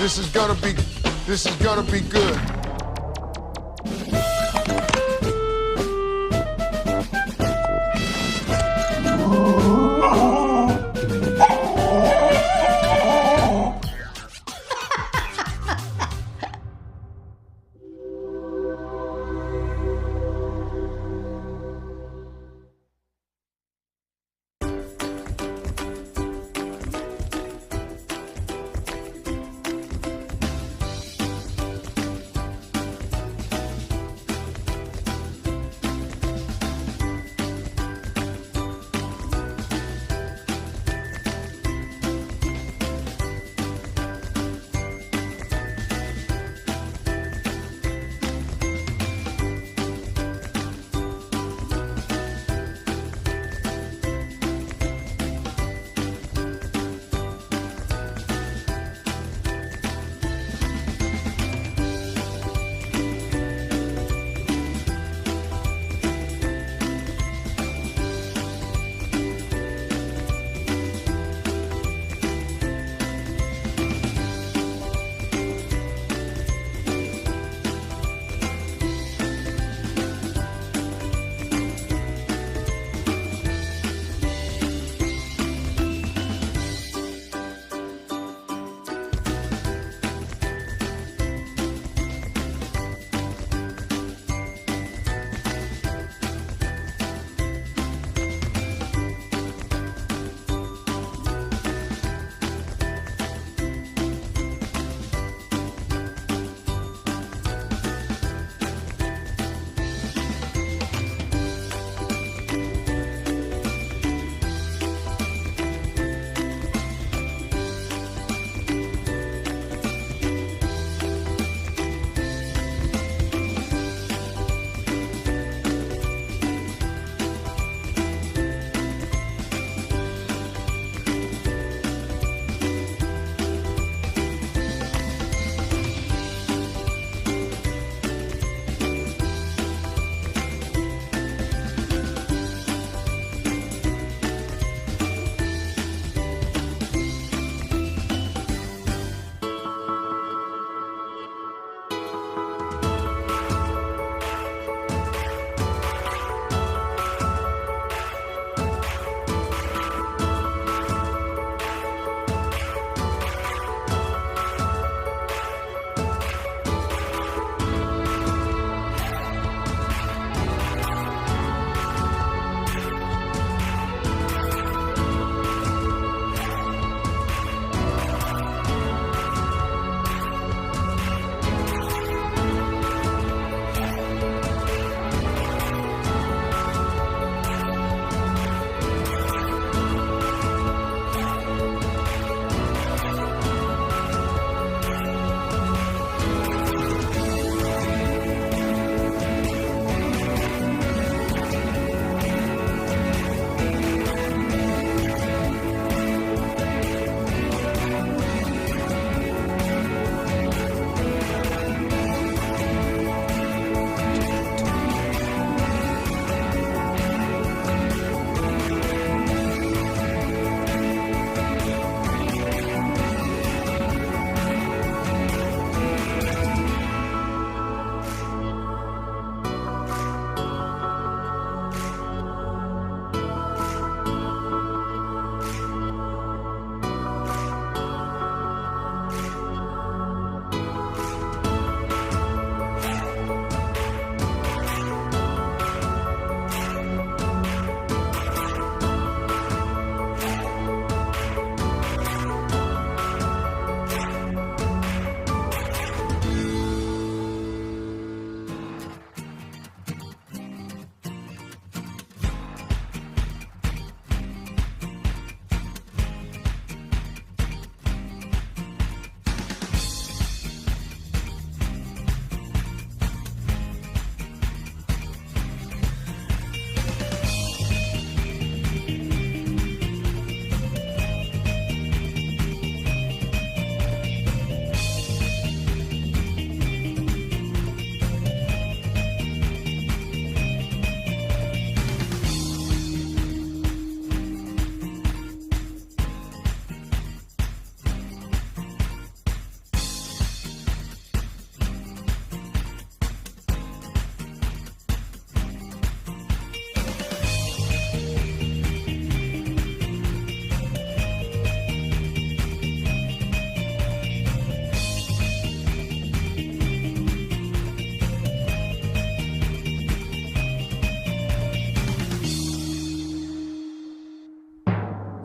This is gonna be good.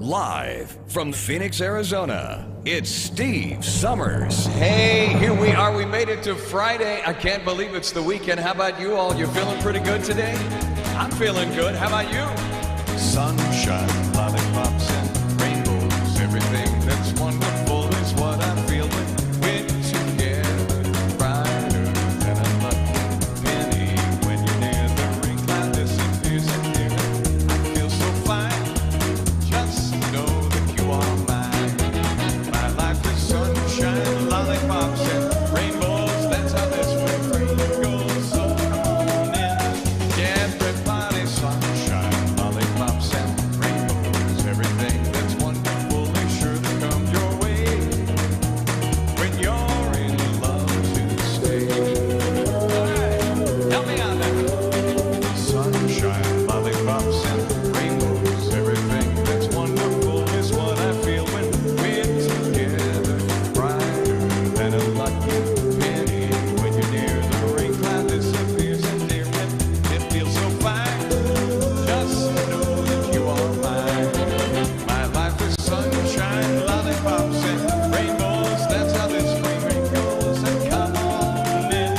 Live from Phoenix, Arizona, it's Steve Summers. Hey, here we are. We made it to Friday. I can't believe it's the weekend. How about you all? You feeling pretty good today? I'm feeling good. How about you? Sunshine, lollipops, and rainbows. Everything that's wonderful is what I feel when we're together. Brighter than a lucky penny. When you're near, the ring cloud disappears and near. I feel so fine. Just know that you are mine. My life is sunshine, lollipops, and rainbows. That's how this refrain goes. So come on in, everybody. Sunshine, lollipops, and rainbows. Everything that's wonderful is sure to come your way when you're in love to stay. All right, help me out now. Sunshine, lollipops, and rainbows. Everything that's wonderful is what I feel when we're together. Brighter than a lucky penny. When you're near, the rain cloud disappears and dear, it feels so fine. Just know that you are mine. My life is sunshine, lollipops, and rainbows. That's how this ring goes. And come on in,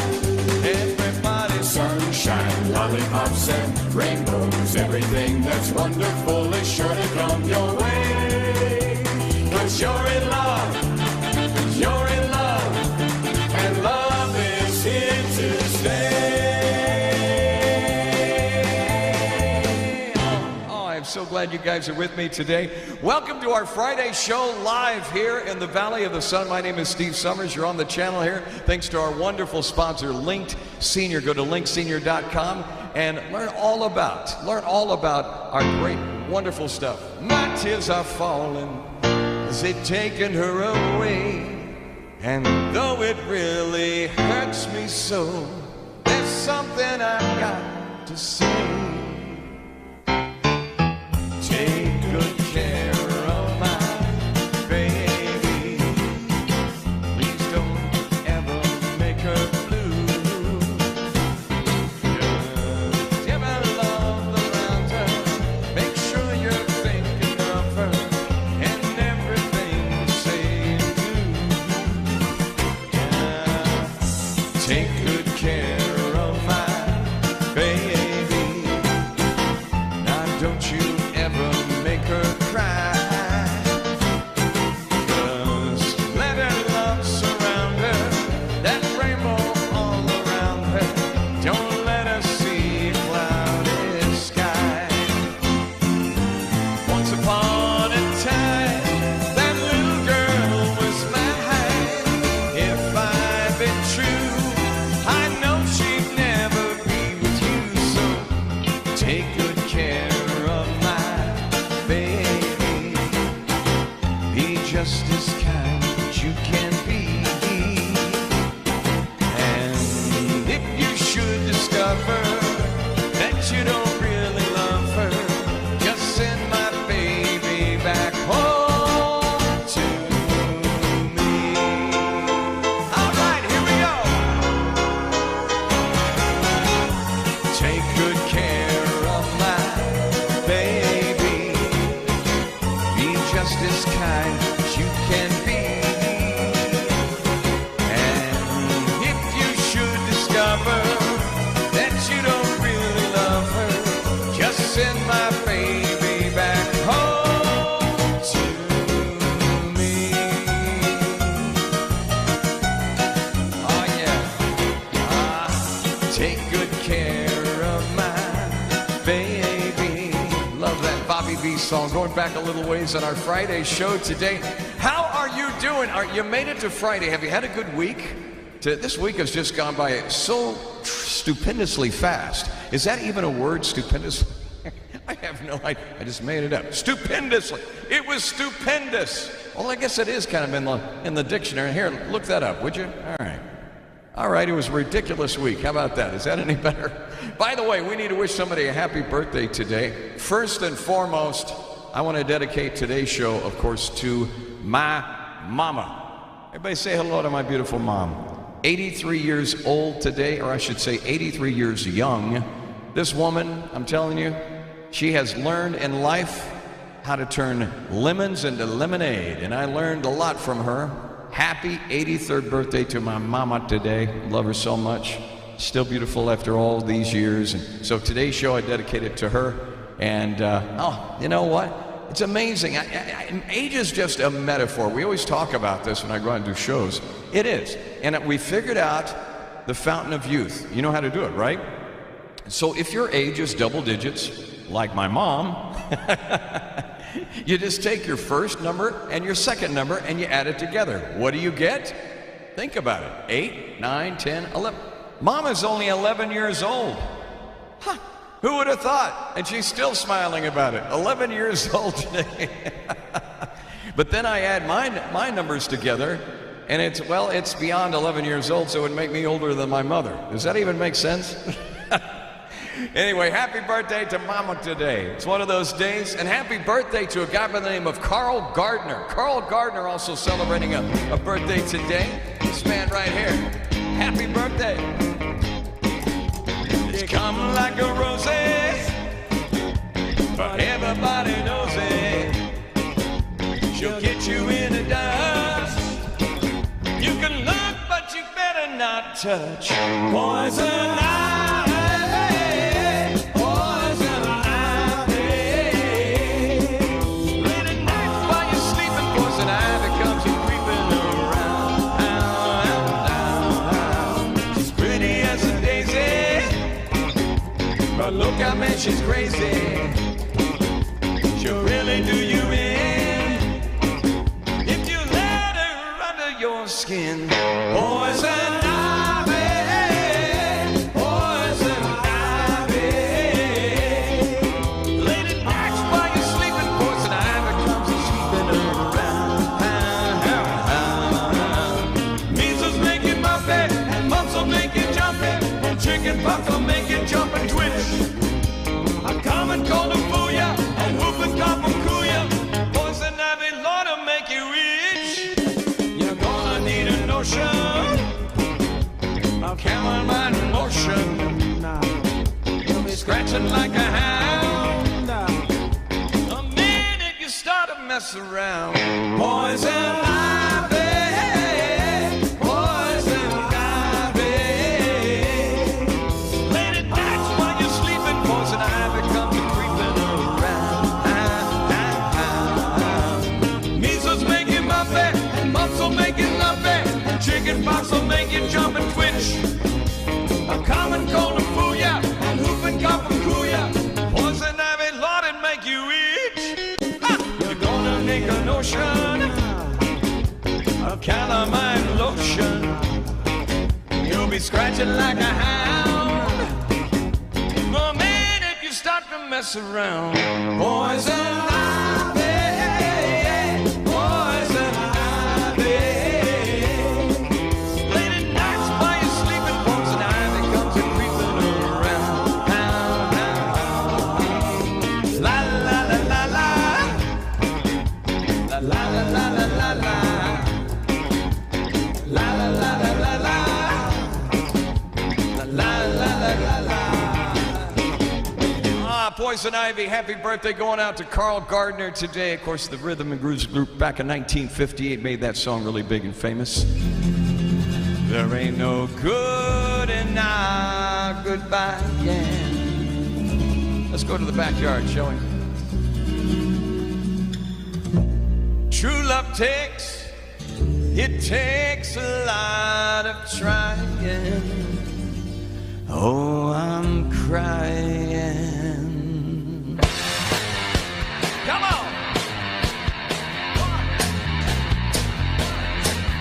everybody. Sunshine, lollipops, and rainbows. Everything that's wonderful is sure to come your way. 'Cause you're in love, 'cause you're in love, and love is here to stay. Oh, I'm so glad you guys are with me today. Welcome to our Friday show live here in the Valley of the Sun. My name is Steve Summers. You're on the channel here thanks to our wonderful sponsor, Linked Senior. Go to linksenior.com and learn all about our great, wonderful stuff. My tears are falling as they've taken her away. And though it really hurts me so, there's something I've got to say. Take good care of my baby. Please don't ever make her blue. Just give her love around her. Make sure you're thinking of her and everything you say and do. Take good care of my baby. Now don't you ever make her cry. 'Cause let her love surround her, that rainbow all around her. Don't let her see a cloudy sky. Once upon a time, that little girl was mine. If I'd been true, I know she'd never be with you. So take good care of my baby. Be just as kind as you can be. And if you should discover that you don't really love her, just send my baby back home to me. All right, here we go. Take good care of my baby. Be just as kind as you can be. And if you should discover that you don't really love her, just send my baby back home to me. Oh yeah. Take good care of my baby. Love that Bobby V song. Going back a little ways on our Friday show today. How are you doing? You made it to Friday. Have you had a good week? This week has just gone by so stupendously fast. Is that even a word, stupendous? I have no idea. I just made it up. Stupendously. It was stupendous. Well, I guess it is kind of in the dictionary. Here, look that up, would you? All right. All right, it was a ridiculous week. How about that? Is that any better? By the way, we need to wish somebody a happy birthday today. First and foremost, I want to dedicate today's show, of course, to my mama. Everybody say hello to my beautiful mom. 83 years old today, or I should say 83 years young. This woman, I'm telling you, she has learned in life how to turn lemons into lemonade, and I learned a lot from her. Happy 83rd birthday to my mama today. Love her so much. Still beautiful after all these years. And so today's show I dedicated to her. And you know what? It's amazing. Age is just a metaphor. We always talk about this when I go out and do shows. It is. And we figured out the fountain of youth. You know how to do it, right? So if your age is double digits, like my mom, you just take your first number and your second number and you add it together. What do you get? Think about it. 8, 9, 10, 11. Mom is only 11 years old. Huh. Who would have thought? And she's still smiling about it. 11 years old today. But then I add my numbers together, and it's beyond 11 years old, so it would make me older than my mother. Does that even make sense? Anyway, happy birthday to Mama today. It's one of those days. And happy birthday to a guy by the name of Carl Gardner. Carl Gardner also celebrating a birthday today. This man right here. Happy birthday. It's coming like a rose, but everybody knows it. She'll get you in the dust. You can look, but you better not touch. Poison ivy, poison ivy. Late at night while you're sleeping, poison ivy comes creeping around. She's pretty as a daisy, but look how man she's crazy. She'll really do you in if you let her under your skin. Poison ivy, poison ivy. Late at night while you're sleeping, poison ivy comes sweeping around. Measles make you muffy, and mumps will make you jumpy, and chicken pox will make you jump and twitch. A common cold will fool ya, and whooping cough will cool ya. Poison ivy, Lord, will make you itch. You're gonna need a notion of chamomile lotion. You'll be scratching like a hound the minute you start to mess around. Poison ivy, poison ivy. Late at nights while you're sleeping, poison ivy comes creeping around. Measles make you muffy, and mumps will make you lumpy, and chicken pox will make you jump and twitch. A common cold will fool ya, and whooping cough will cool ya. Poison ivy, Lord, it make you itch. You're gonna make a notion of calamine lotion. You'll be scratching like a hound the minute you start to mess around. Poison ivy, poison ivy. Late at nights while you're sleeping, poison ivy comes a creeping around. La la la la la, la la la la la la, la la la la la la, la la la la la. Poison Ivy, happy birthday going out to Carl Gardner today. Of course, the Rhythm and Grooves group back in 1958 made that song really big and famous. There ain't no good in our goodbye, yeah. Let's go to the backyard, shall we? True love takes a lot of trying. Oh, I'm crying. Come on!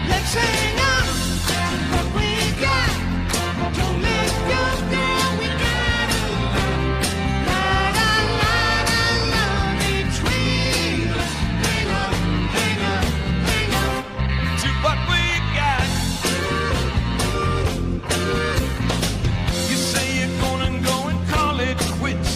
Let's hang on to what we got. Don't let go, girl, we gotta love. La la la la la, between us. Hang on, hang on, hang on to what we got. You say you're gonna go and call it quits.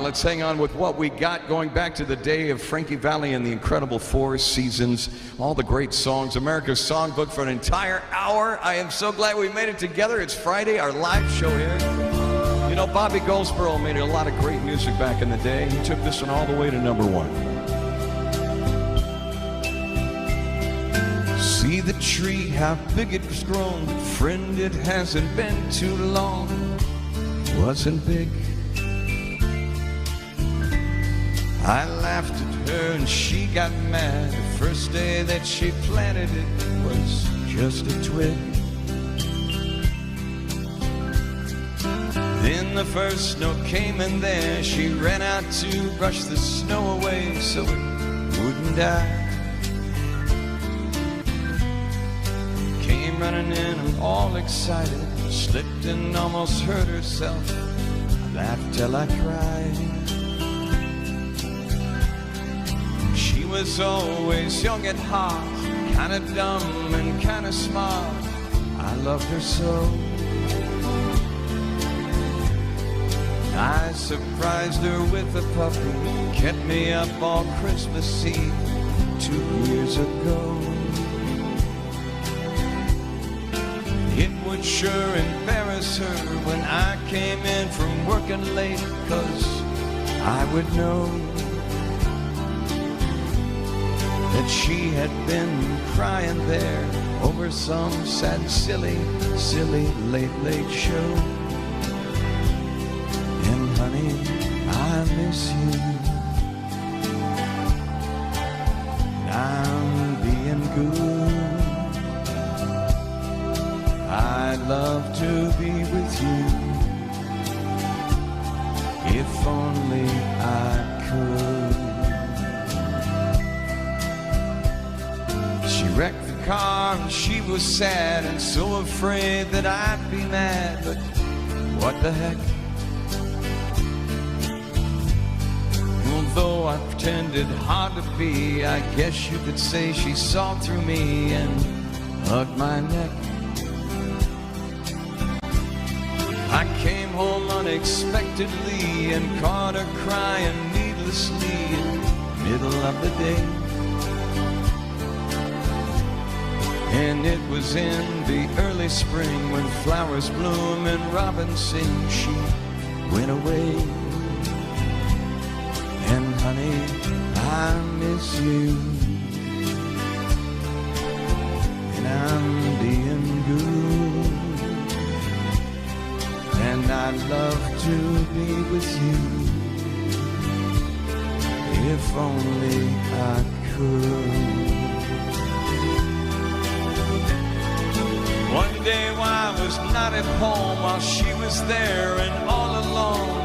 let's hang on with what we got, going back to the day of Frankie Valli and the Incredible Four Seasons, all the great songs, America's Songbook for an entire hour. I am so glad we made it together. It's Friday, our live show here. You know, Bobby Goldsboro made a lot of great music back in the day. He took this one all the way to #1. See the tree, how big it was grown. Friend, it hasn't been too long. Wasn't big. I laughed at her and she got mad. The first day that she planted it was just a twig. Then the first snow came and there she ran out to brush the snow away so it wouldn't die. Came running in and all excited, slipped and almost hurt herself. I laughed till I cried. She was always young at heart, kinda dumb and kinda smart. I loved her so. I surprised her with a puppy, kept me up all Christmas Eve 2 years ago. It would sure embarrass her when I came in from working late, 'cause I would know that she had been crying there over some sad, silly late show. And honey, I miss you. I'm being good. I'd love to be with you if only I could. She wrecked the car and she was sad and so afraid that I'd be mad, but what the heck? Although I pretended hard to be, I guess you could say she saw through me and hugged my neck. I came home unexpectedly and caught her crying needlessly in the middle of the day. And it was in the early spring when flowers bloom and robins sing. She went away. And honey, I miss you. And I'm being good. And I'd love to be with you if only I could. One day while I was not at home, while she was there and all alone,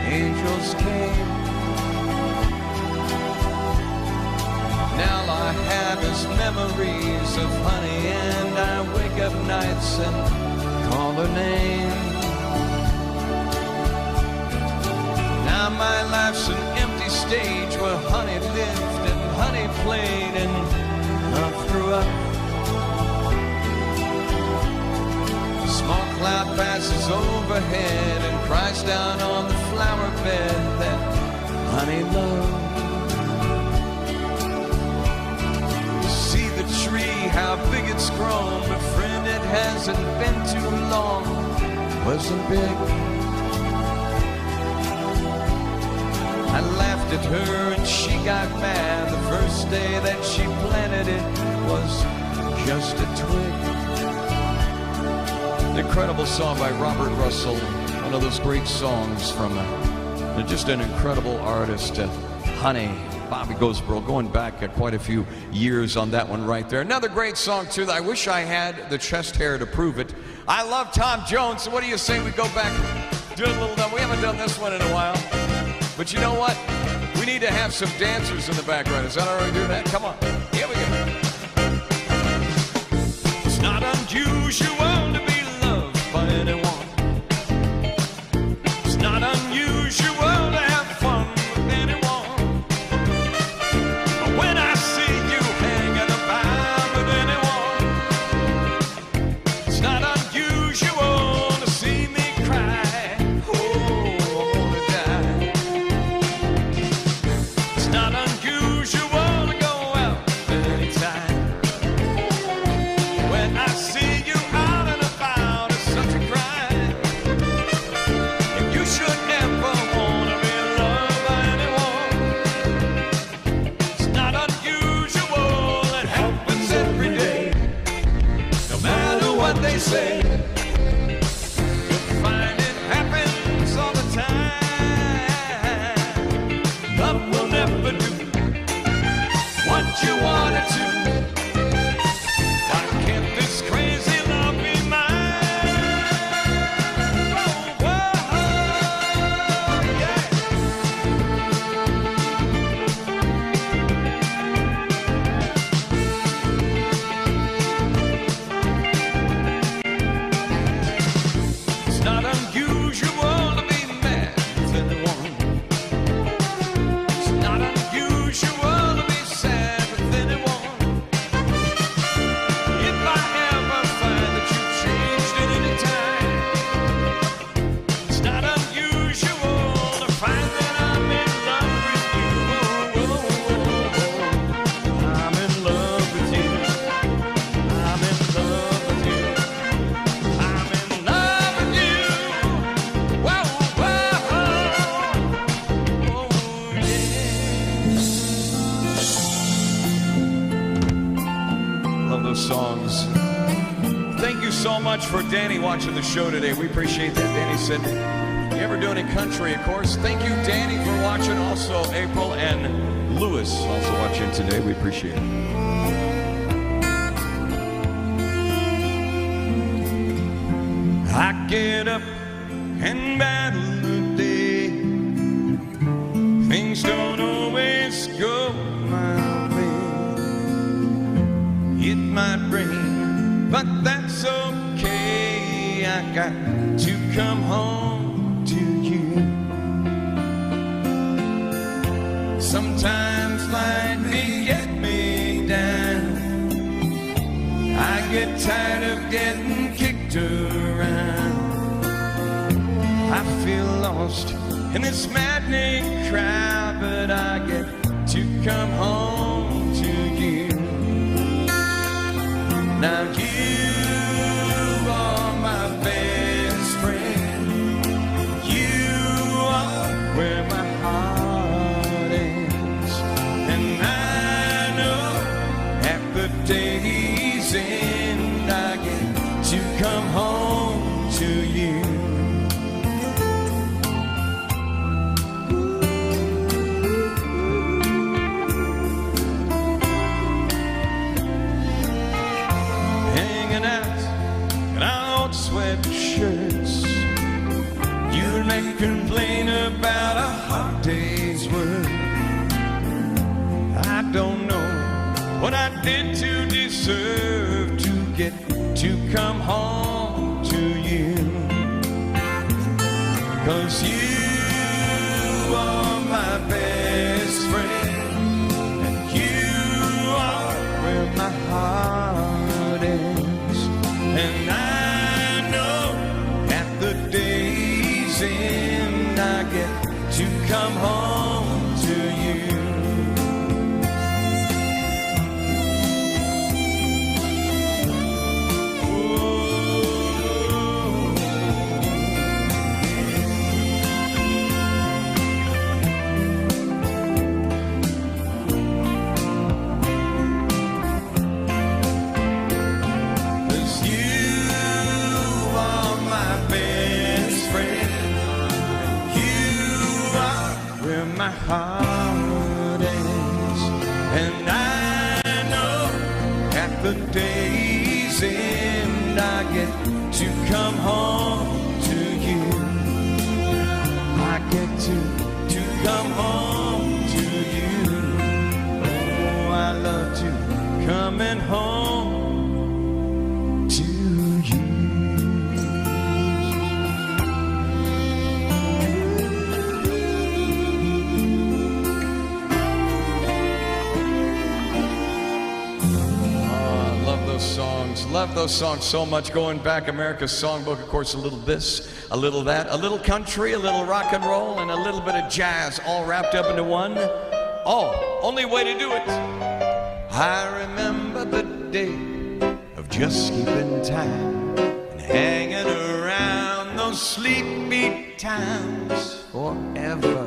angels came. Now all I have is memories of honey, and I wake up nights and call her name. Now my life's an empty stage where honey lived and honey played and love grew up. A small cloud passes overhead and cries down on the flower bed that honey loved. See the tree, how big it's grown, but friend, it hasn't been too long. Wasn't big. I laughed at her and she got mad. The first day that she planted it was just a twig. An incredible song by Robert Russell. One of those great songs from just an incredible artist, Honey. Bobby Goldsboro, going back quite a few years on that one right there. Another great song, too, that I wish I had the chest hair to prove it. I love Tom Jones, so what do you say we go back, do a little done? We haven't done this one in a while. But you know what? We need to have some dancers in the background. Is that all right to do that? Come on. Here we go. It's not unusual to be loved by anyone. It's not unusual to have fun with anyone. But when I see you hanging about with anyone, it's not unusual to see me cry. Oh, I wanna die. much for Danny watching the show today. We appreciate that. Danny said, you ever do any country, of course. Thank you, Danny, for watching. Also, April and Lewis also watching today. We appreciate it. I get up and battle the day. Things don't always go my way. It might rain, but that's okay. I got to come home to you. Sometimes life may get me down. I get tired of getting kicked around. I feel lost in this maddening crowd, but I get to come home to you. Now you are my best friend. You are where my heart is. And I know at the day's end I get to come home to you. Sweatshirts, you may complain about a hard day's work. I don't know what I did to deserve to get to come home to you. 'Cause you are my best friend, and you are where my heart is. And day's end I get to come home to you. My heart is, and I know at the day's end I get to come home to you. I get to come home to you. Oh, I love to coming home to you. Love those songs so much. Going back, America's Songbook, of course, a little this, a little that, a little country, a little rock and roll, and a little bit of jazz, all wrapped up into one. Oh, only way to do it. I remember the day of just keeping time and hanging around those sleepy towns forever.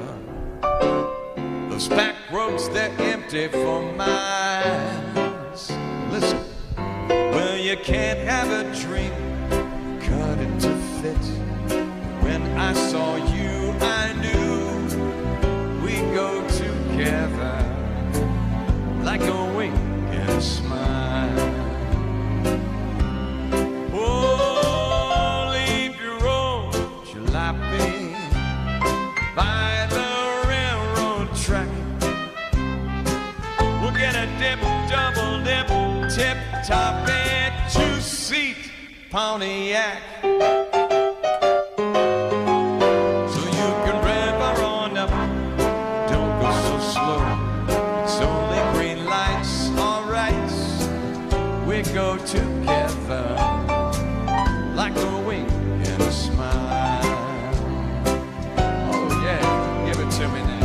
Those back roads, they're empty for miles. Listen. Well, you can't have a dream, cut it to fit. When I saw you, I knew we'd go together like a wink and a smile. Oh, leave your old jalopy by the railroad track. We'll get a dip, double dip, tip top and two-seat Pontiac, so you can rev her on up. Don't go so slow, it's only green lights, alright. We go together like a wink and a smile. Oh yeah, give it to me now.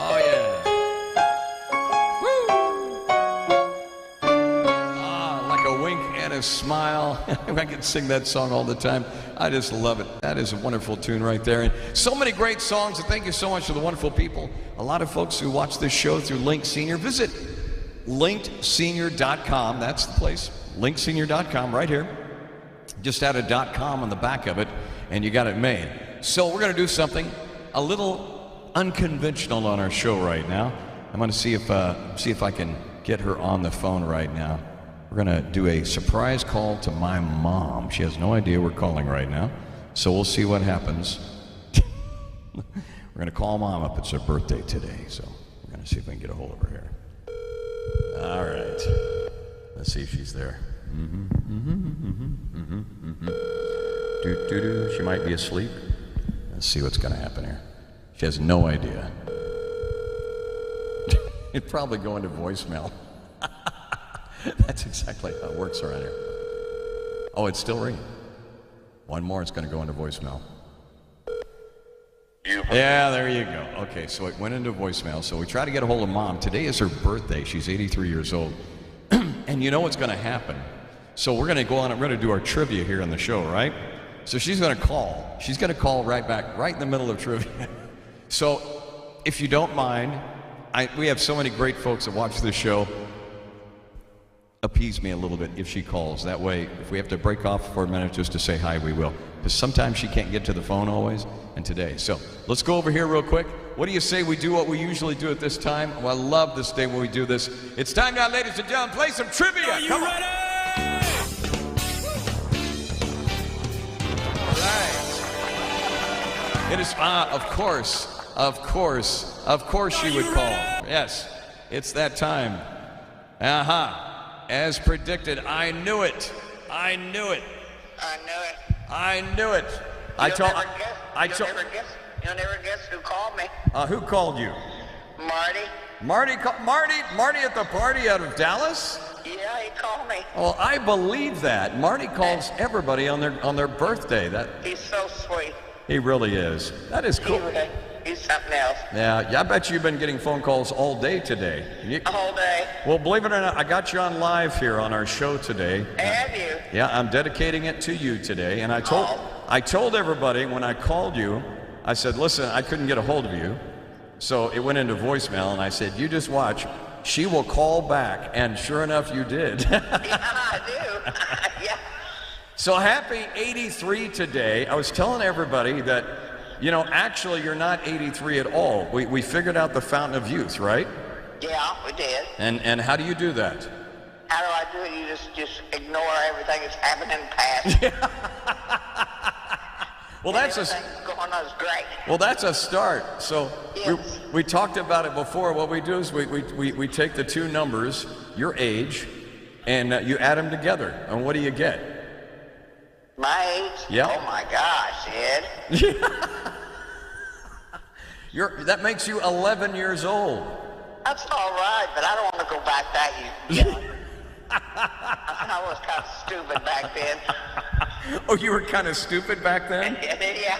Oh, yeah. Woo! Ah, like a wink and a smile. I can sing that song all the time. I just love it. That is a wonderful tune right there. And so many great songs. And thank you so much to the wonderful people. A lot of folks who watch this show through Link Senior. Visit linkedsenior.com. That's the place. linkedsenior.com right here. Just add a .com on the back of it, and you got it made. So we're going to do something a little unconventional on our show right now. I'm going to see if I can get her on the phone right now. We're going to do a surprise call to my mom. She has no idea we're calling right now, so we'll see what happens. We're going to call Mom up. It's her birthday today, so we're going to see if we can get a hold of her here. All right. Let's see if she's there. She might be asleep. Let's see what's going to happen here. She has no idea. It'd probably go into voicemail. That's exactly how it works around here. Oh, it's still ringing. One more, it's going to go into voicemail. Yeah, there you go. Okay, so it went into voicemail. So we try to get a hold of Mom. Today is her birthday. She's 83 years old. And you know what's going to happen. So we're going to go on and we're going to do our trivia here on the show, right? So she's going to call. She's going to call right back, right in the middle of trivia. So if you don't mind, we have so many great folks that watch this show. Appease me a little bit if she calls. That way, if we have to break off for a minute just to say hi, we will. Because sometimes she can't get to the phone always, and today. So let's go over here real quick. What do you say we do what we usually do at this time? Well, I love this day when we do this. It's time now, ladies and gentlemen, play some trivia. Are you Come on. ready? All right. It is, of course she would call. Yes, it's that time. As predicted, I knew it. I knew it. You'll never guess who called me. Who called you? Marty. Marty at the party out of Dallas? Yeah, he called me. Oh, I believe that. Marty calls everybody on their birthday. He's so sweet. He really is. That is cool. He's something else. Yeah, I bet you've been getting phone calls all day today. A whole day. Well, believe it or not, I got you on live here on our show today. Have you? Yeah, I'm dedicating it to you today. And I told everybody when I called you, I said, listen, I couldn't get a hold of you. So it went into voicemail, and I said, you just watch. She will call back. And sure enough, you did. Yeah, I do. Yeah. So happy 83 today. I was telling everybody that, actually you're not 83 at all. We figured out the fountain of youth, right? Yeah, we did. And how do you do that? How do I do it? You just ignore everything that's happened in the past. Yeah. Well, everything's going on is great. Well, that's a start. So yes. we talked about it before. What we do is we take the two numbers, your age, and you add them together. And what do you get? My age? Yeah. Oh my gosh, Ed. That makes you 11 years old. That's all right, but I don't want to go back that young. I was kind of stupid back then. Oh, you were kind of stupid back then? Yeah.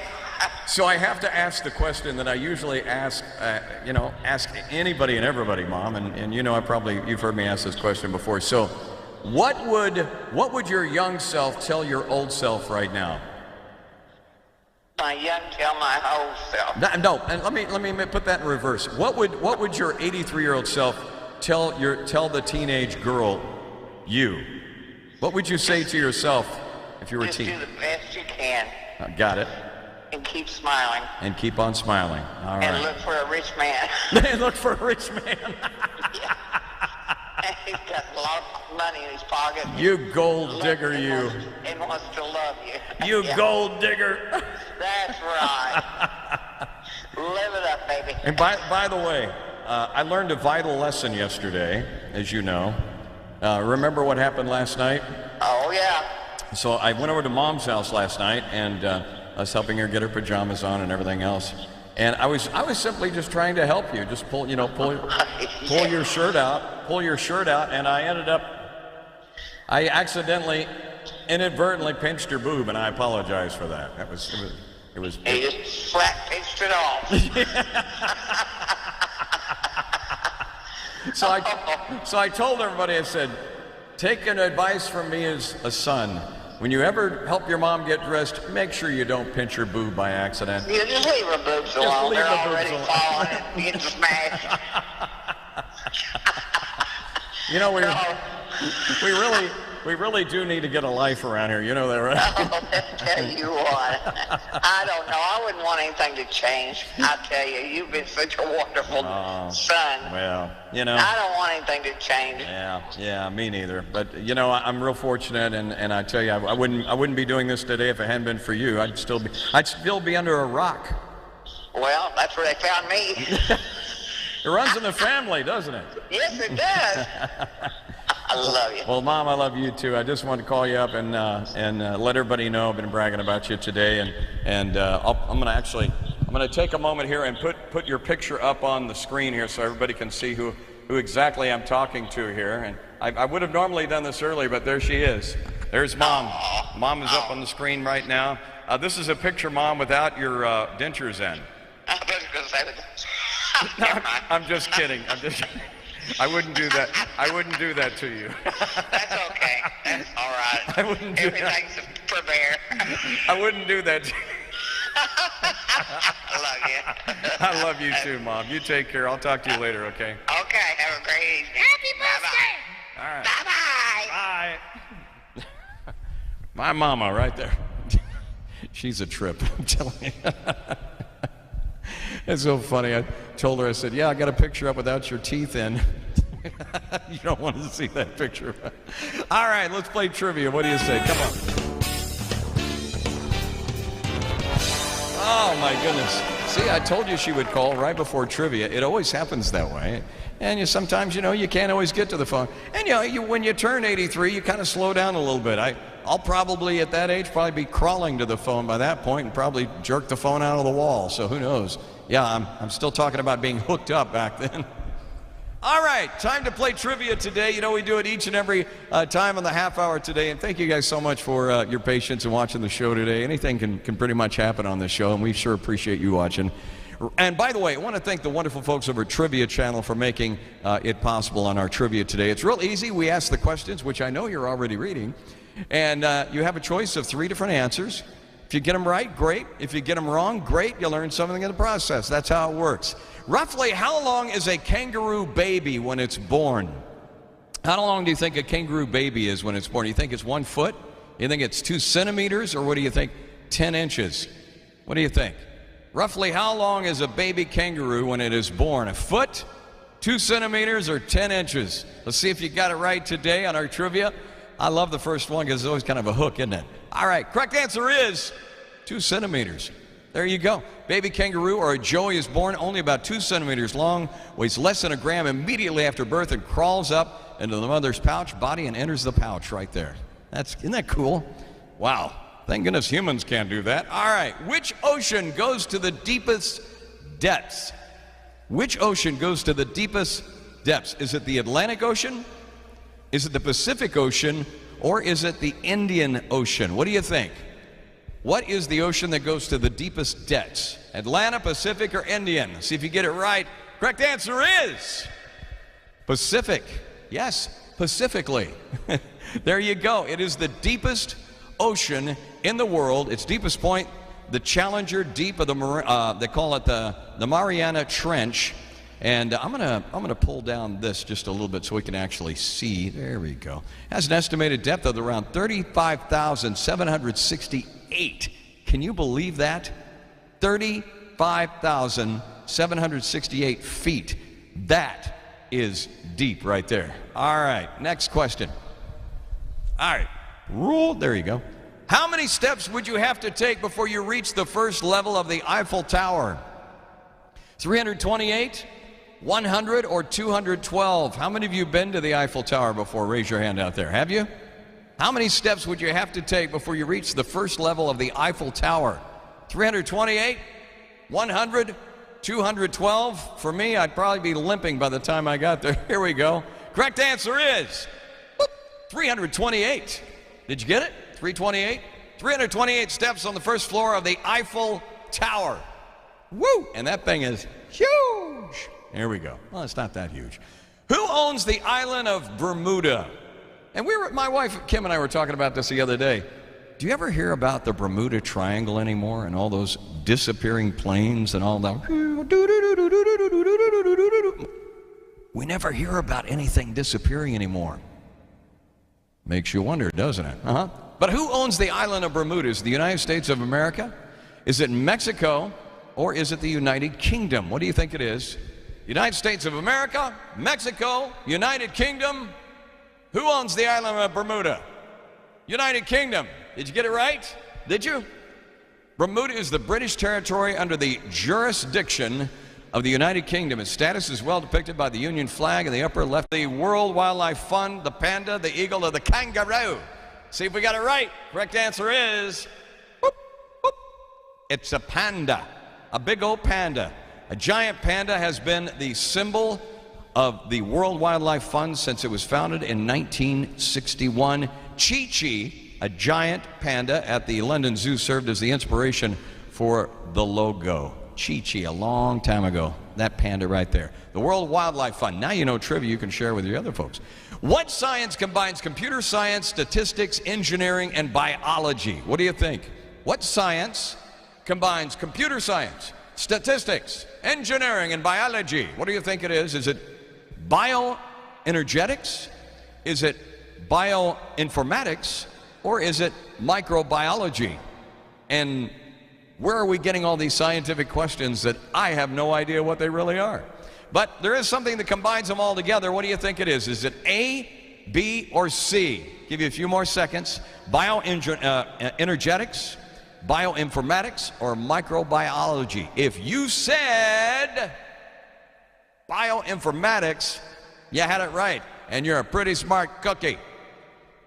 So I have to ask the question that I usually ask, ask anybody and everybody, Mom, and you've heard me ask this question before. So, what would your young self tell your old self right now? My young tell my old self. No, and let me put that in reverse. What would your 83-year-old self tell the teenage girl you? What would you say to yourself if you were a teen? Just do the best you can. Got it. And keep smiling. And keep on smiling. All right. And look for a rich man. And look for a rich man. Yeah. He's got a lot of money in his pocket. You gold digger, you. And wants to love you. You Yeah. gold digger. That's right. Live it up, baby. And by the way, I learned a vital lesson yesterday, as you know. Remember what happened last night? Oh, yeah. So I went over to Mom's house last night, and I was helping her get her pajamas on and everything else. And I was simply just trying to help you. Just pull your shirt out, and I inadvertently pinched your boob, and I apologize for that. It It was. He just flat pitched it off. So I told everybody, I said, take an advice from me as a son. When you ever help your mom get dressed, make sure you don't pinch her boob by accident. You just leave her boobs alone. leave They're the boobs already alone. falling and getting smashed. You know, we really do need to get a life around here. You know that, right? Oh, I tell you what, I don't know. I wouldn't want anything to change. I tell you, you've been such a wonderful son. Well, you know. I don't want anything to change. Yeah, me neither. But you know, I'm real fortunate, and I tell you, I wouldn't be doing this today if it hadn't been for you. I'd still be under a rock. Well, that's where they found me. It runs in the family, doesn't it? Yes, it does. I love you. Well, Mom, I love you too. I just wanted to call you up and let everybody know I've been bragging about you today, and I'm gonna take a moment here and put your picture up on the screen here so everybody can see who exactly I'm talking to here. And I would have normally done this earlier, but there she is. There's Mom. Mom is up on the screen right now. This is a picture, Mom, without your dentures in. I was going to say that. I'm just kidding. I wouldn't do that. I wouldn't do that to you. That's okay. That's all right. I wouldn't do that. Everything's for bear. I wouldn't do that to you. I love you. I love you too, Mom. You take care. I'll talk to you later, okay? Okay, have a great evening. Happy birthday. All right. Bye-bye. Bye. My mama right there. She's a trip, I'm telling you. It's so funny. I told her, I said, yeah, I got a picture up without your teeth in. You don't want to see that picture. All right, let's play trivia. What do you say? Come on. Oh, my goodness. See, I told you she would call right before trivia. It always happens that way. And sometimes, you can't always get to the phone. And, when you turn 83, you kind of slow down a little bit. I'll probably, at that age, probably be crawling to the phone by that point and probably jerk the phone out of the wall. So who knows? Yeah, I'm still talking about being hooked up back then. All right, time to play trivia today. We do it each and every time on the half hour today. And thank you guys so much for your patience in watching the show today. Anything can pretty much happen on this show, and we sure appreciate you watching. And by the way, I want to thank the wonderful folks over at Trivia Channel for making it possible on our trivia today. It's real easy. We ask the questions, which I know you're already reading, and you have a choice of 3 different answers. If you get them right, great. If you get them wrong, great. You learn something in the process. That's how it works. Roughly, how long is a kangaroo baby when it's born? How long do you think a kangaroo baby is when it's born? Do you think it's 1 foot? You think it's 2 centimeters? Or what do you think, 10 inches? What do you think? Roughly, how long is a baby kangaroo when it is born? 1 foot, 2 centimeters, or 10 inches? Let's see if you got it right today on our trivia. I love the first one because it's always kind of a hook, isn't it? All right, correct answer is 2 centimeters. There you go. Baby kangaroo or a joey is born only about 2 centimeters long, weighs less than a gram immediately after birth, and crawls up into the mother's pouch body and enters the pouch right there. Isn't that cool? Wow. Thank goodness humans can't do that. All right, which ocean goes to the deepest depths? Which ocean goes to the deepest depths? Is it the Atlantic Ocean? Is it the Pacific Ocean? Or is it the Indian Ocean? What do you think? What is the ocean that goes to the deepest depths? Atlantic, Pacific, or Indian? See if you get it right. Correct answer is Pacific. Yes, Pacifically. There you go. It is the deepest ocean in the world. Its deepest point, the Challenger Deep of the they call it the Mariana Trench. And I'm gonna pull down this just a little bit so we can actually see. There we go. It has an estimated depth of around 35,768. Can you believe that? 35,768 feet. That is deep right there. All right, next question. All right, rule. There you go. How many steps would you have to take before you reach the first level of the Eiffel Tower? 328? 100 or 212? How many of you been to the Eiffel Tower before? Raise your hand out there. Have you? How many steps would you have to take before you reach the first level of the Eiffel Tower? 328? 100? 212? For me, I'd probably be limping by the time I got there. Here we go. Correct answer is 328. Did you get it? 328? 328 steps on the first floor of the Eiffel Tower. Woo! And that thing is huge. There we go. Well, it's not that huge. Who owns the island of Bermuda? And my wife Kim and I were talking about this the other day. Do you ever hear about the Bermuda Triangle anymore and all those disappearing planes and all that? We never hear about anything disappearing anymore. Makes you wonder, doesn't it? But who owns the island of Bermuda? Is it the United States of America? Is it Mexico? Or is it the United Kingdom? What do you think it is? United States of America, Mexico, United Kingdom. Who owns the island of Bermuda? United Kingdom. Did you get it right? Did you? Bermuda is the British territory under the jurisdiction of the United Kingdom. Its status is well depicted by the Union flag in the upper left. The World Wildlife Fund, the panda, the eagle, or the kangaroo. See if we got it right. Correct answer is, whoop, whoop. It's a panda, a big old panda. A giant panda has been the symbol of the World Wildlife Fund since it was founded in 1961. Chi-Chi, a giant panda at the London Zoo, served as the inspiration for the logo. Chi-Chi, a long time ago. That panda right there. The World Wildlife Fund. Now you know trivia you can share with your other folks. What science combines computer science, statistics, engineering, and biology? What do you think? What science combines computer science, statistics, engineering, and biology? What do you think it is? Is it bioenergetics? Is it bioinformatics? Or is it microbiology? And where are we getting all these scientific questions that I have no idea what they really are? But there is something that combines them all together. What do you think it is? Is it A, B, or C? Give you a few more seconds. Bioenergetics, bioinformatics, or microbiology? If you said bioinformatics, you had it right, and you're a pretty smart cookie.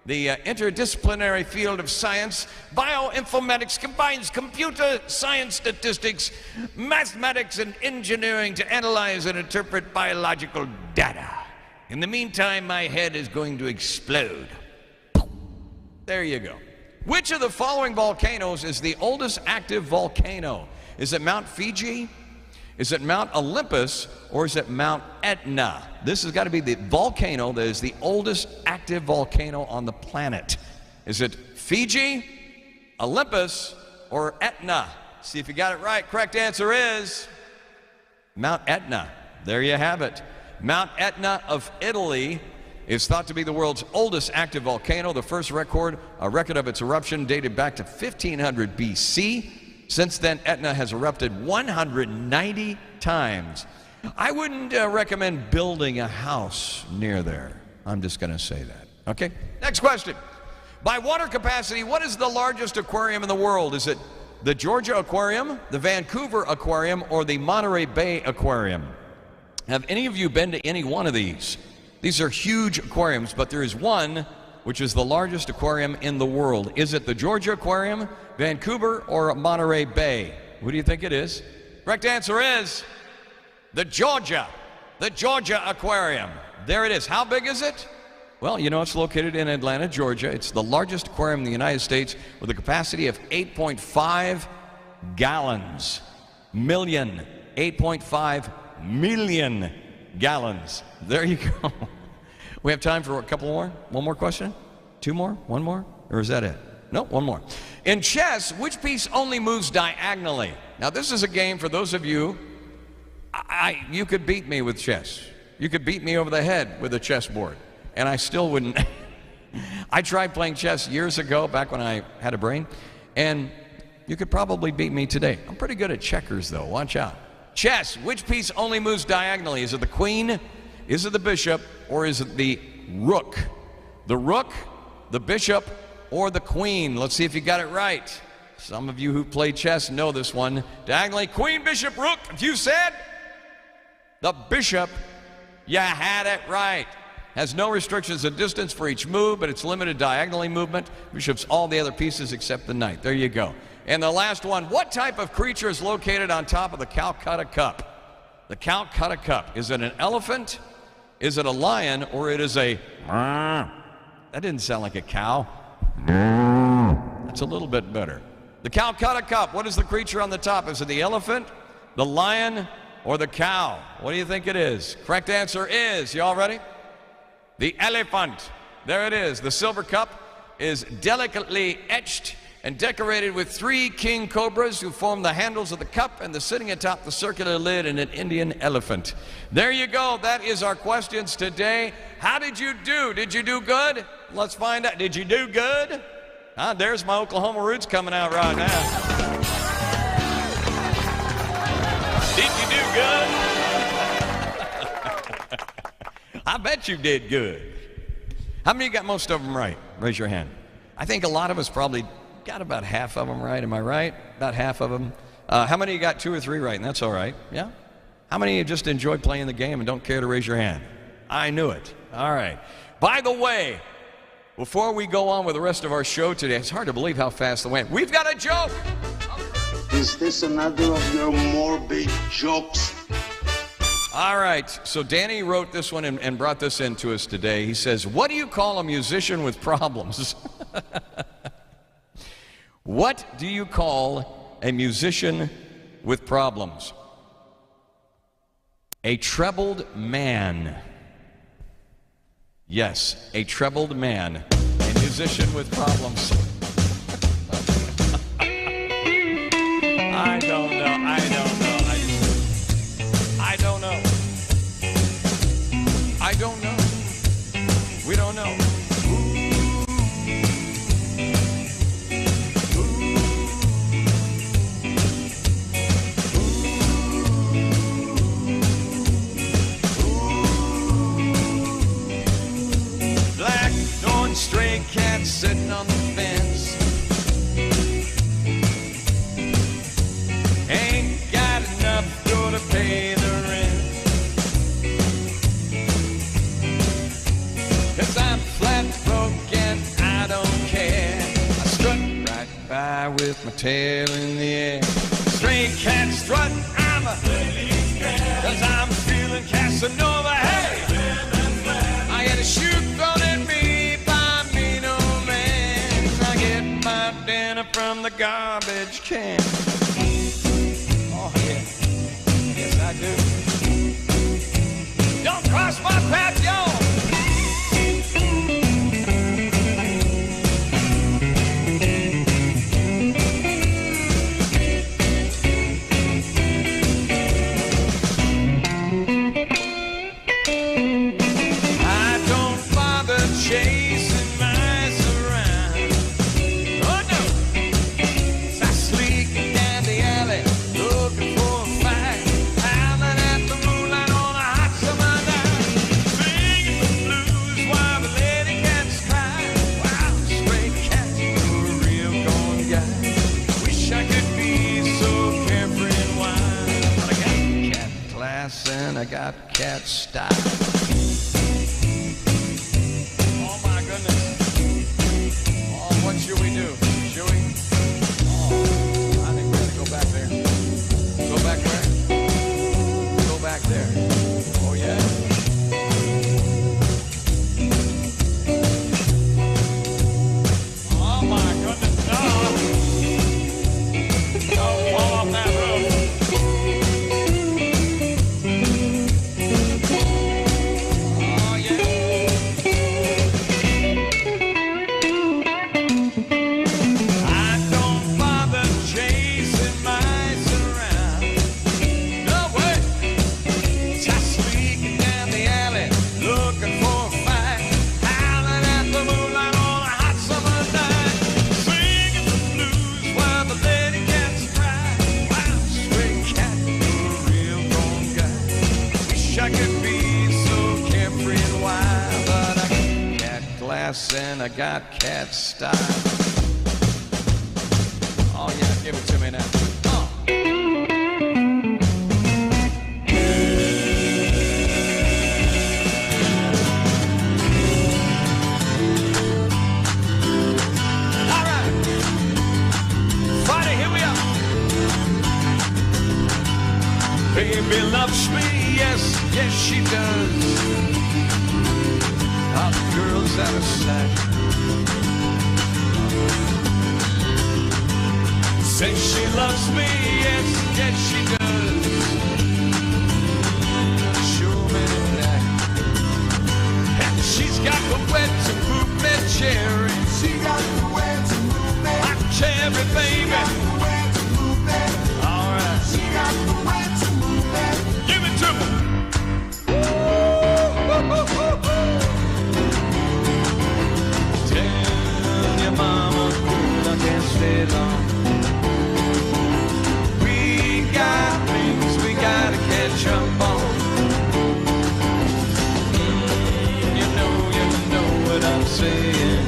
The interdisciplinary field of science, bioinformatics, combines computer science, statistics, mathematics, and engineering to analyze and interpret biological data. In the meantime, my head is going to explode. There you go. Which of the following volcanoes is the oldest active volcano? Is it Mount Fuji? Is it Mount Olympus? Or is it Mount Etna? This has got to be the volcano that is the oldest active volcano on the planet. Is it Fiji, Olympus, or Etna? See if you got it right. Correct answer is Mount Etna. There you have it. Mount Etna of Italy is thought to be the world's oldest active volcano. The first record of its eruption dated back to 1500 BC. Since then, Etna has erupted 190 times. I wouldn't recommend building a house near there. I'm just going to say that. Okay, next question. By water capacity, what is the largest aquarium in the world? Is it the Georgia Aquarium, the Vancouver Aquarium, or the Monterey Bay Aquarium? Have any of you been to any one of these? These are huge aquariums, but there is one which is the largest aquarium in the world. Is it the Georgia Aquarium, Vancouver, or Monterey Bay? What do you think it is? Correct answer is the Georgia Aquarium. There it is. How big is it? Well, you know, it's located in Atlanta, Georgia. It's the largest aquarium in the United States with a capacity of 8.5 gallons. 8.5 million gallons. There you go. We have time for a couple more? One more question? Two more? One more? Or is that it? No, one more. In chess, which piece only moves diagonally? Now, this is a game for those of you, you could beat me with chess. You could beat me over the head with a chessboard, and I still wouldn't. I tried playing chess years ago, back when I had a brain, and you could probably beat me today. I'm pretty good at checkers, though. Watch out. Chess, which piece only moves diagonally? Is it the queen? Is it the bishop, or is it the rook? The rook, the bishop, or the queen? Let's see if you got it right. Some of you who play chess know this one. Diagonally, queen, bishop, rook. If you said the bishop, you had it right. Has no restrictions of distance for each move, but it's limited diagonally movement. Bishop's all the other pieces except the knight. There you go. And the last one, what type of creature is located on top of the Calcutta Cup? The Calcutta Cup. Is it an elephant? Is it a lion, or it is a... That didn't sound like a cow. It's a little bit better. The Calcutta Cup, what is the creature on the top? Is it the elephant, the lion, or the cow? What do you think it is? Correct answer is, you all ready? The elephant. There it is. The silver cup is delicately etched and decorated with 3 king cobras who form the handles of the cup, and the sitting atop the circular lid and an Indian elephant. There you go. That is our questions today. How did you do? Did you do good? Let's find out. Did you do good? There's my Oklahoma roots coming out right now. Did you do good? I bet you did good. How many got most of them right? Raise your hand. I think a lot of us probably got about half of them right. Am I right? About half of them. How many got 2 or 3 right? And that's all right. Yeah? How many of you just enjoy playing the game and don't care to raise your hand? I knew it. All right. By the way, before we go on with the rest of our show today, it's hard to believe how fast it went. We've got a joke. Is this another of your morbid jokes? All right. So Danny wrote this one and brought this in to us today. He says, what do you call a musician with problems? What do you call a musician with problems? A trebled man. Yes, a trebled man. A musician with problems. I don't know. I don't know. I don't know. I don't know. We don't know. Stray cat sitting on the fence, ain't got enough dough to pay the rent, 'cause I'm flat broke and I don't care. I strut right by with my tail in the air. Stray cat strut, I'm a 'cause I'm feeling Casanova. Hey, I had a shoe thrown at me from the garbage can. Oh yeah, yes I do. Don't cross my path, y'all. I don't bother chasing mice around. Oh no. And I got cat style. Oh my goodness. Oh, what should we do? Should we? Oh, I think we have to go back there. Go back where? Go back there. Oh yeah. Oh my goodness. No. Don't fall off that roof. And I got cat style. Oh yeah, give it to me now. Oh. All right, Friday, here we are. Baby loves me, yes, yes she does. All the girls out of sight. Says she loves me, yes, yes she does. Sure many nights. And she's got the wet to move me cherry. She got the way to move me. My cherry baby. She got the way to move me. Alright. She got the way to move me. Give it to me. Tell your mama I can't stay long. We got things we gotta catch up on. You know what I'm saying.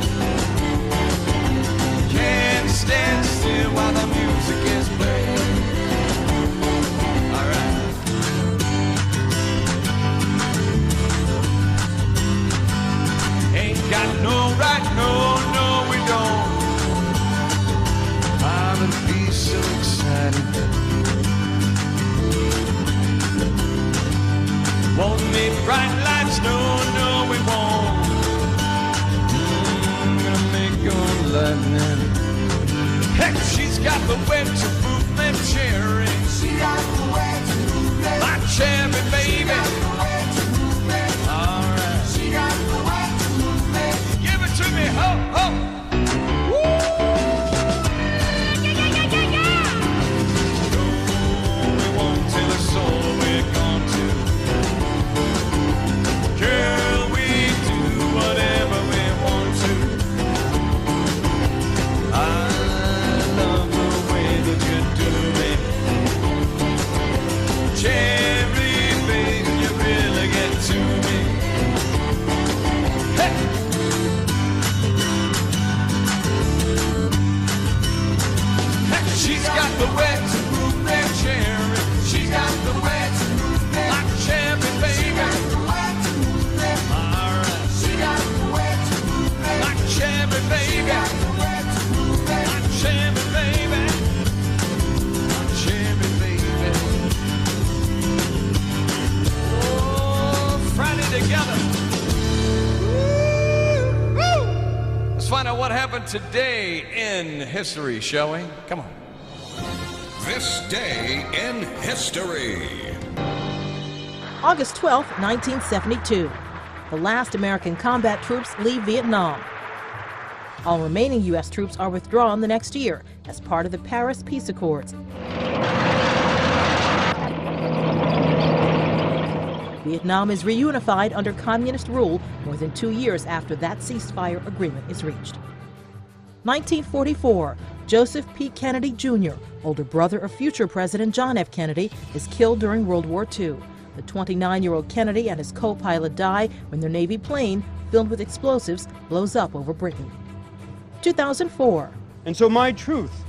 Can't stand still while the music is playing. Alright. Ain't got no right, no, we don't. I'm gonna be so excited. Won't need bright lights, no, we won't. Gonna make your lightning. Heck, she's got the way to move me cherry. She got the way to move me. My cherry She baby. got the way to move me. Alright. She got the way to move me. Give it to me, ho, ho. We won't tell us all we're going to. Girl, we do whatever we want to. I love the way that you do it. Cherry, baby, you really get to me. Hey! She's got the way to move me cherry. She's got the way to move me. My cherry baby. She got the way to move me. Alright. She got the way to move me. My cherry She baby. got the way to move me. My cherry baby. My cherry baby. Oh, Friday together. Woo! Let's find out what happened today in history, shall we? Come on. This day in history. August 12, 1972. The last American combat troops leave Vietnam. All remaining U.S. troops are withdrawn the next year as part of the Paris Peace Accords. Vietnam is reunified under communist rule more than 2 years after that ceasefire agreement is reached. 1944, Joseph P. Kennedy Jr., older brother of future President John F. Kennedy, is killed during World War II. The 29-year-old Kennedy and his co-pilot die when their Navy plane, filled with explosives, blows up over Britain. 2004, And so my truth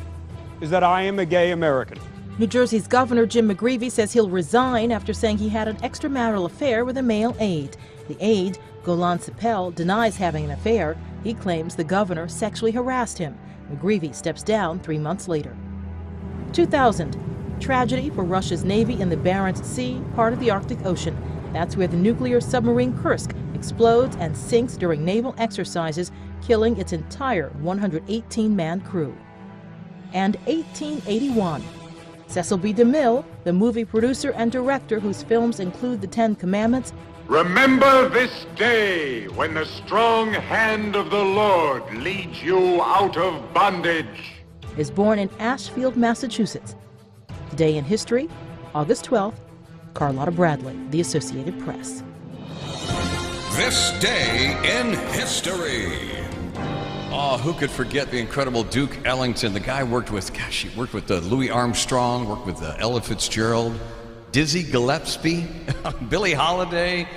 is that I am a gay American. New Jersey's Governor Jim McGreevey says he'll resign after saying he had an extramarital affair with a male aide. The aide, Golan Sipel, denies having an affair. He claims the governor sexually harassed him. McGreevey steps down 3 months later. 2000, tragedy for Russia's Navy in the Barents Sea, part of the Arctic Ocean. That's where the nuclear submarine Kursk explodes and sinks during naval exercises, killing its entire 118-man crew. And 1881. Cecil B. DeMille, the movie producer and director whose films include The Ten Commandments, Remember this day when the strong hand of the Lord leads you out of bondage. is born in Ashfield, Massachusetts. Today in history, August 12th, Carlotta Bradley, The Associated Press. This day in history. Oh, who could forget the incredible Duke Ellington? The guy worked with, he worked with Louis Armstrong, worked with Ella Fitzgerald, Dizzy Gillespie, Billie Holiday.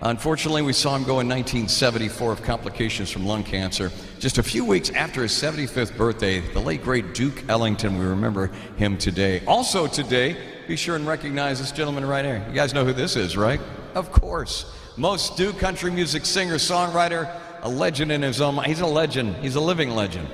Unfortunately, we saw him go in 1974 of complications from lung cancer. Just a few weeks after his 75th birthday, the late great Duke Ellington, we remember him today. Also today, be sure and recognize this gentleman right here. You guys know who this is, right? Of course. Most due country music singer, songwriter, a legend in his own mind. He's a legend. He's a living legend.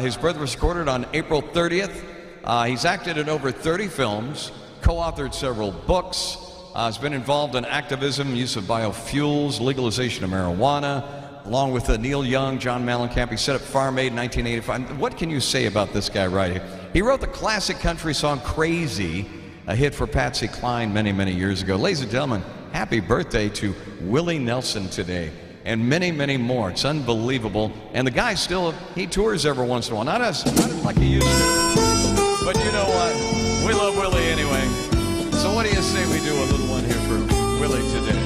His birth was recorded on April 30th. He's acted in over 30 films, co-authored several books, has been involved in activism, use of biofuels, legalization of marijuana, along with Neil Young, John Mellencamp. He set up Farm Aid in 1985. What can you say about this guy right here? He wrote the classic country song Crazy, a hit for Patsy Cline many, many years ago. Ladies and gentlemen, happy birthday to Willie Nelson today, and many, many more. It's unbelievable. And the guy still, he tours every once in a while. Not like he used to. But you know what? We love Willie anyway. So what do you say we do a little one here for Willie today?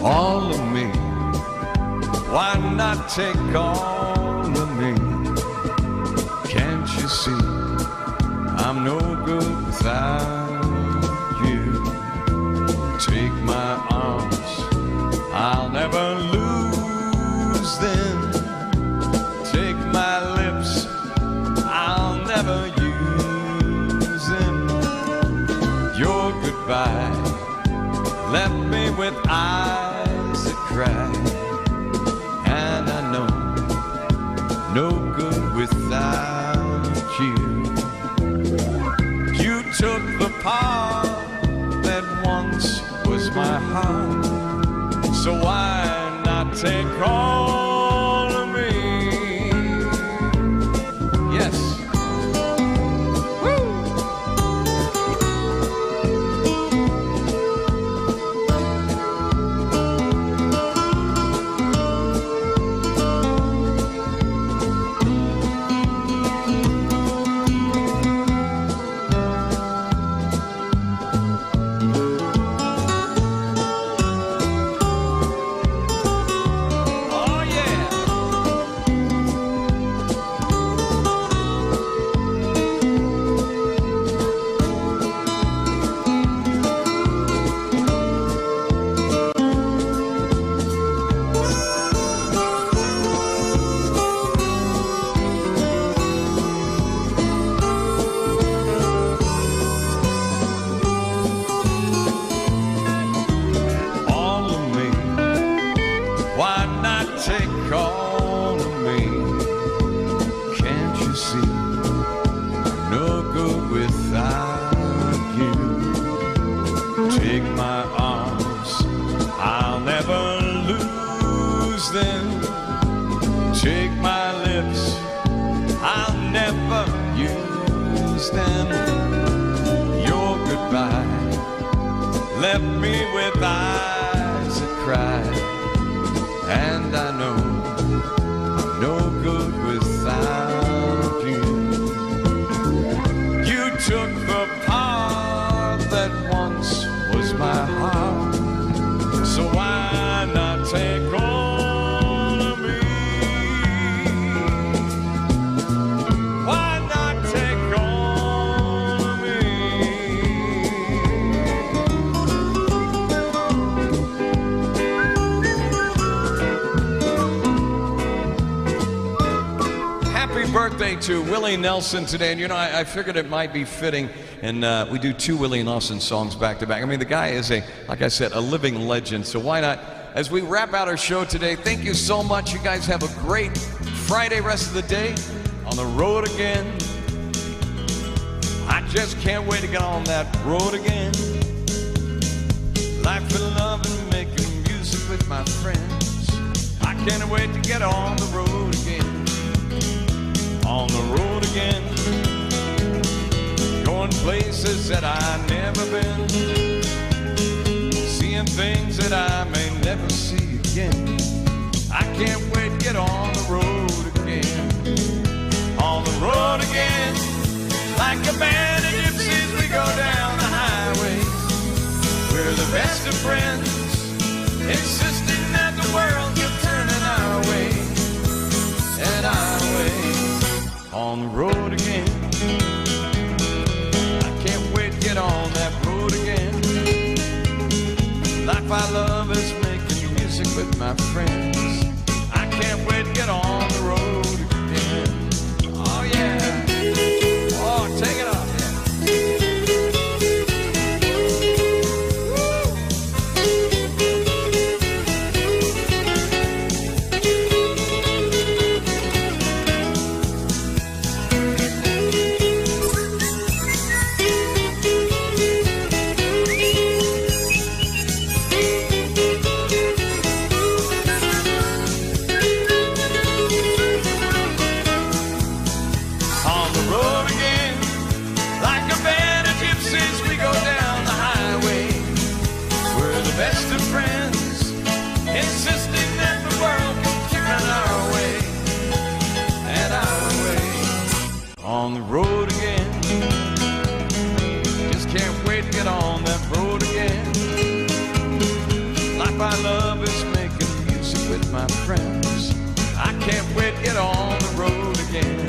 All of me, why not take all of me? Can't you see I'm no good without you? Take my arms, I'll never lose them. Take my lips, I'll never use them. Your goodbye left me with eyes that cry, and I know no good without you. You took the part that once was my heart, so why not take all of me? Yes. Take my lips, I'll never use them. Your goodbye left me with eyes that cry, and I know I'm no good without you. You took the part that once was my heart, so why not take all? Birthday to Willie Nelson today, and you know, I figured it might be fitting, and we do two Willie Nelson songs back to back. I mean, the guy is like I said, a living legend, so why not? As we wrap out our show today, thank you so much. You guys have a great Friday rest of the day. On the road again. I just can't wait to get on that road again. Life and love and making music with my friends. I can't wait to get on the road again. On the road again, going places that I've never been, seeing things that I may never see again. I can't wait to get on the road again. On the road again, like a band of gypsies we go down the highway. We're the best of friends, insisting that the world keep turning our way and our way. On the road again, I can't wait to get on that road again. Life I love is making music with my friends. I can't wait to get on the road again. Oh yeah, oh take it off. on the road again. Just can't wait to get on that road again. Life I love is making music with my friends. I can't wait to get on the road again.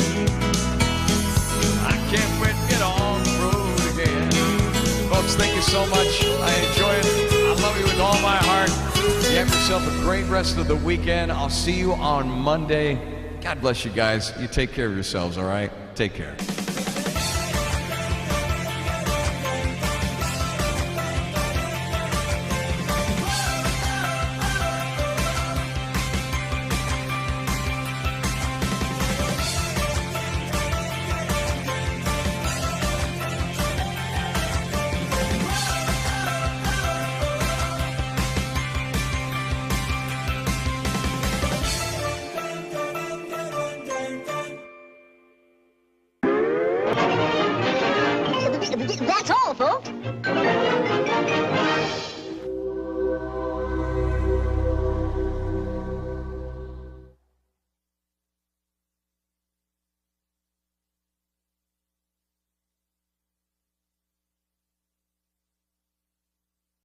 I can't wait to get on the road again. Folks, thank you so much. I enjoy it. I love you with all my heart. You have yourself a great rest of the weekend. I'll see you on Monday. God bless you guys. You take care of yourselves, all right? Take care. That's all, folks.